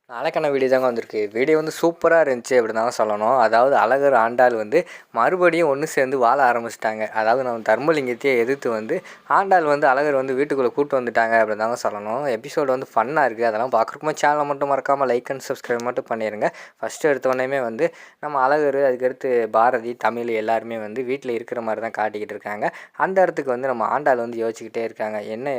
நாளைக்கான வீடியோ தாங்க வந்திருக்கு. வீடியோ வந்து சூப்பராக இருந்துச்சு அப்படின்னு தாங்க சொல்லணும். அதாவது அழகர் ஆண்டாள் வந்து மறுபடியும் ஒன்று சேர்ந்து வாழ ஆரம்பிச்சிட்டாங்க. அதாவது நம்ம தர்மலிங்கத்தையே எதிர்த்து வந்து ஆண்டாள் வந்து அழகர் வந்து வீட்டுக்குள்ளே கூப்பிட்டு வந்துட்டாங்க அப்படின்னு தாங்க சொல்லணும். எபிசோடு வந்து ஃபன்னாக இருக்குது. அதெல்லாம் பார்க்குறக்குமா சேனலை மட்டும் மறக்காமல் லைக் அண்ட் சப்ஸ்கிரைப் மட்டும் பண்ணிடுங்க. ஃபஸ்ட்டு எடுத்தோடனே வந்து நம்ம அழகர், அதுக்கடுத்து பாரதி, தமிழ் எல்லாருமே வந்து வீட்டில் இருக்கிற மாதிரி தான் காட்டிக்கிட்டு இருக்காங்க. அந்த இடத்துக்கு வந்து நம்ம ஆண்டாள் வந்து யோசிச்சுக்கிட்டே இருக்காங்க. என்ன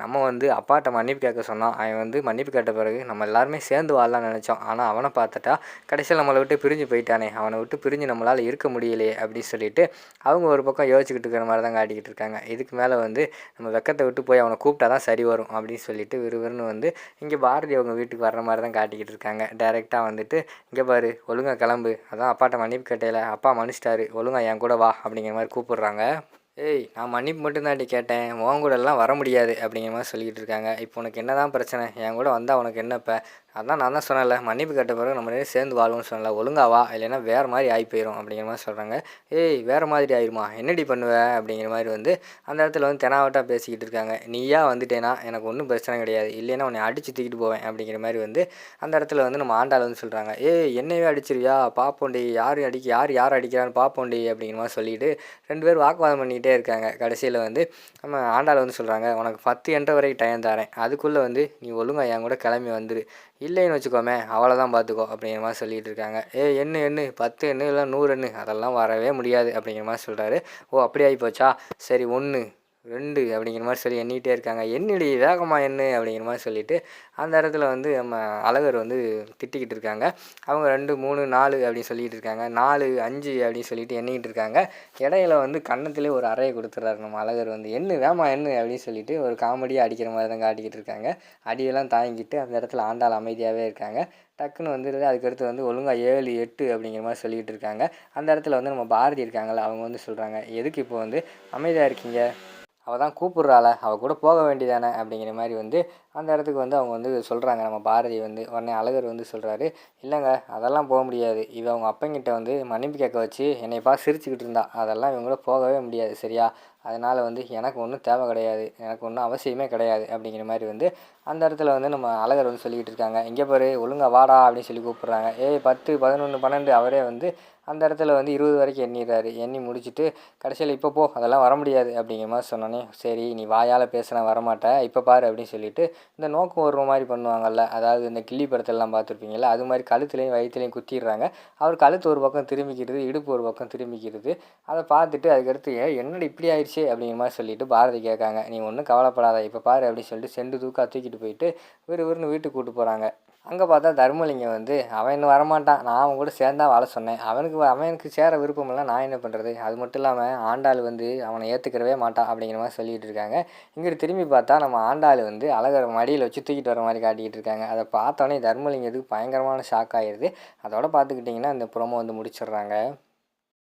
நம்ம வந்து அப்பாட்ட மன்னிப்பு கேட்க சொன்னோம், அவன் வந்து மன்னிப்பு கேட்ட பிறகு நம்ம எல்லாருமே சேர்ந்து வாழலாம் நினச்சோம். ஆனால் அவனை பார்த்துட்டா கடைசியில் நம்மளை விட்டு பிரிஞ்சு போயிட்டானே, அவனை விட்டு பிரிஞ்சு நம்மளால் இருக்க முடியலையே அப்படின்னு சொல்லிட்டு அவங்க ஒரு பக்கம் யோசிச்சுக்கிட்டு இருக்கிற மாதிரி தான் காட்டிக்கிட்டு இருக்காங்க. இதுக்கு மேலே வந்து நம்ம வெக்கத்தை விட்டு போய் அவனை கூப்பிட்டா தான் சரி வரும் அப்படின்னு சொல்லிட்டு விறுவிறுன்னு வந்து இங்கே பாரதி அவங்க வீட்டுக்கு வர்ற மாதிரி தான் காட்டிக்கிட்டு இருக்காங்க. டைரெக்டாக வந்துட்டு இங்கே பாரு, ஒழுங்காக கிளம்பு, அதான் அப்பாட்ட மன்னிப்பு கேட்டையில, அப்பா மன்னிச்சிட்டாரு, ஒழுங்காக என் கூட வா அப்படிங்கிற மாதிரி கூப்பிடுறாங்க. ஏய், நான் மன்னிப்பு மட்டும்தான்டி கேட்டேன், உன் கூடலாம் வர முடியாது அப்படிங்கிற மாதிரி சொல்லிக்கிட்டு இருக்காங்க. இப்போ உனக்கு என்ன தான் பிரச்சனை, என் கூட வந்தால் உனக்கு என்ன இப்போ? அதான் நான் தான் சொன்னேன்ல, மன்னிப்பு கேட்ட பிறகு நம்ம ரெண்டு சேர்ந்து வாழ்வோம்னு சொன்னல, ஒழுங்காவா இல்லைன்னா வேறு மாதிரி ஆகி போயிடும் அப்படிங்கிற மாதிரி சொல்கிறாங்க. ஏய், வேறு மாதிரி ஆயிருமா, என்னடி பண்ணுவ அப்படிங்கிற மாதிரி வந்து அந்த இடத்துல வந்து தெனாவட்டாக பேசிக்கிட்டு இருக்காங்க. நீயா வந்துட்டேனா எனக்கு ஒன்றும் பிரச்சனை கிடையாது, இல்லைன்னா உன்னை அடித்து தூக்கிட்டு போவேன் அப்படிங்கிற மாதிரி வந்து அந்த இடத்துல வந்து நம்ம ஆண்டாள் வந்து சொல்கிறாங்க. ஏய், என்னையே அடிச்சிருவியா, பாப்போண்டி, யார் அடிக்கிறான்னு பாப்போண்டி அப்படிங்கிற மாதிரி சொல்லிட்டு 2 பேர் வாக்குவாதம் பண்ணிக்கிட்டே இருக்காங்க. கடைசியில் வந்து நம்ம ஆண்டாள் வந்து சொல்கிறாங்க, உனக்கு 10 என்ற வரைக்கும் டைம் தரேன், அதுக்குள்ளே வந்து நீ ஒழுங்கா என் கூட கிளம்பி வந்துரு, இல்லைன்னு வச்சுக்கோமே அவ்வளோதான் பார்த்துக்கோ அப்படிங்கிற மாதிரி சொல்லிகிட்டு இருக்காங்க. எண்ணு 10 எண்ணு இல்லை 100 எண்ணு, அதெல்லாம் வரவே முடியாது அப்படிங்கிற மாதிரி சொல்கிறாரு. ஓ, அப்படி ஆகி போச்சா, சரி 1 2 அப்படிங்கிற மாதிரி சொல்லி எண்ணிகிட்டே இருக்காங்க. என்னடி வேகமாக எண்ணு அப்படிங்கிற மாதிரி சொல்லிவிட்டு அந்த இடத்துல வந்து நம்ம அழகர் வந்து திட்டிக்கிட்டு இருக்காங்க. அவங்க 2 3 4 அப்படின்னு சொல்லிகிட்டு இருக்காங்க. 4 5 அப்படின்னு சொல்லிட்டு எண்ணிக்கிட்டு இருக்காங்க. இடையில வந்து கன்னத்திலே ஒரு அறையை கொடுத்துட்றாரு நம்ம அழகர் வந்து, வேமா எண்ணு அப்படின்னு சொல்லிட்டு ஒரு காமெடியாக அடிக்கிற மாதிரி தான் காட்டிக்கிட்டு இருக்காங்க. அடியெல்லாம் தாங்கிட்டு அந்த இடத்துல ஆண்டாள் அமைதியாகவே இருக்காங்க. டக்குன்னு வந்துடுது. அதுக்கடுத்து வந்து ஒழுங்காக 7 8 அப்படிங்கிற மாதிரி சொல்லிகிட்டு இருக்காங்க. அந்த இடத்துல வந்து நம்ம பாரதி இருக்காங்கள்ல, அவங்க வந்து சொல்கிறாங்க, எதுக்கு இப்போ வந்து அமைதியாக இருக்கீங்க, அவள் தான் கூப்பிட்றாள, அவள் கூட போக வேண்டியதானே அப்படிங்கிற மாதிரி வந்து அந்த இடத்துக்கு வந்து அவங்க வந்து சொல்கிறாங்க. நம்ம பாரதி வந்து உடனே அழகர் வந்து சொல்கிறாரு, இல்லைங்க அதெல்லாம் போக முடியாது, இவ அவங்க அப்பங்கிட்ட வந்து மன்னிப்பு கேட்க வச்சு என்னை பார்த்து சிரிச்சுக்கிட்டு இருந்தா, அதெல்லாம் இவங்கள போகவே முடியாது சரியா, அதனால் வந்து எனக்கு ஒன்றும் தேவை கிடையாது, எனக்கு ஒன்றும் அவசியமே கிடையாது அப்படிங்கிற மாதிரி வந்து அந்த இடத்துல வந்து நம்ம அழகர் வந்து சொல்லிக்கிட்டு இருக்காங்க. இங்கே பாரு, ஒழுங்காக வாடா அப்படின்னு சொல்லி கூப்பிட்றாங்க. 10 11 12 அவரே வந்து அந்த இடத்துல வந்து 20 வரைக்கும் எண்ணிடுறாரு. எண்ணி முடிச்சுட்டு கடைசியில் இப்போ போ, அதெல்லாம் வர முடியாது அப்படிங்கிற மாதிரி சொன்னோன்னே, சரி நீ வாயால் பேசினா வரமாட்டேன், இப்போ பாரு அப்படின்னு சொல்லிட்டு இந்த நோக்கம் வர்ற மாதிரி பண்ணுவாங்கள்ல, அதாவது இந்த கில்லி படத்தெல்லாம் பார்த்துருப்பீங்கள்ல, அது மாதிரி கழுத்துலேயும் வயிற்றுலையும் குத்திடுறாங்க. அவர் கழுத்து ஒரு பக்கம் திரும்பிக்கிறது, இடுப்பு ஒரு பக்கம் திரும்பிக்கிறது. அதை பார்த்துட்டு அதுக்கடுத்து என்னடி இப்படி ஆயிடுச்சு அப்படிங்கிற மாதிரி சொல்லிட்டு பாரதி கேட்காங்க. நீ ஒன்றும் கவலைப்படாத, இப்போ பாரு அப்படின்னு சொல்லிட்டு செண்டு தூக்கிட்டு போயிட்டு விறுவிறுன்னு வீட்டுக்கு கூப்பிட்டு போகிறாங்க. அங்கே பார்த்தா தர்மலிங்கம் வந்து, அவன் இன்னும் வரமாட்டான், நான் அவன் கூட சேர்ந்தா வாழ சொன்னேன், அவனுக்கு சேர விருப்பமில்லை, நான் என்ன பண்ணுறது, அது மட்டும் இல்லாமல் ஆண்டாள் வந்து அவனை ஏற்றுக்கிறவே மாட்டான் அப்படிங்கிற மாதிரி சொல்லிகிட்டு இருக்காங்க. இங்கிட்டு திரும்பி பார்த்தா நம்ம ஆண்டாள் வந்து அழகர் மடியில் வச்சு தூக்கிட்டு வர மாதிரி காட்டிக்கிட்டு இருக்காங்க. அதை பார்த்தோன்னே தர்மலிங்கத்துக்கு பயங்கரமான ஷாக் ஆகிடுது. அதோட பார்த்துக்கிட்டிங்கன்னா இந்த ப்ரோமோ வந்து முடிச்சிடுறாங்க.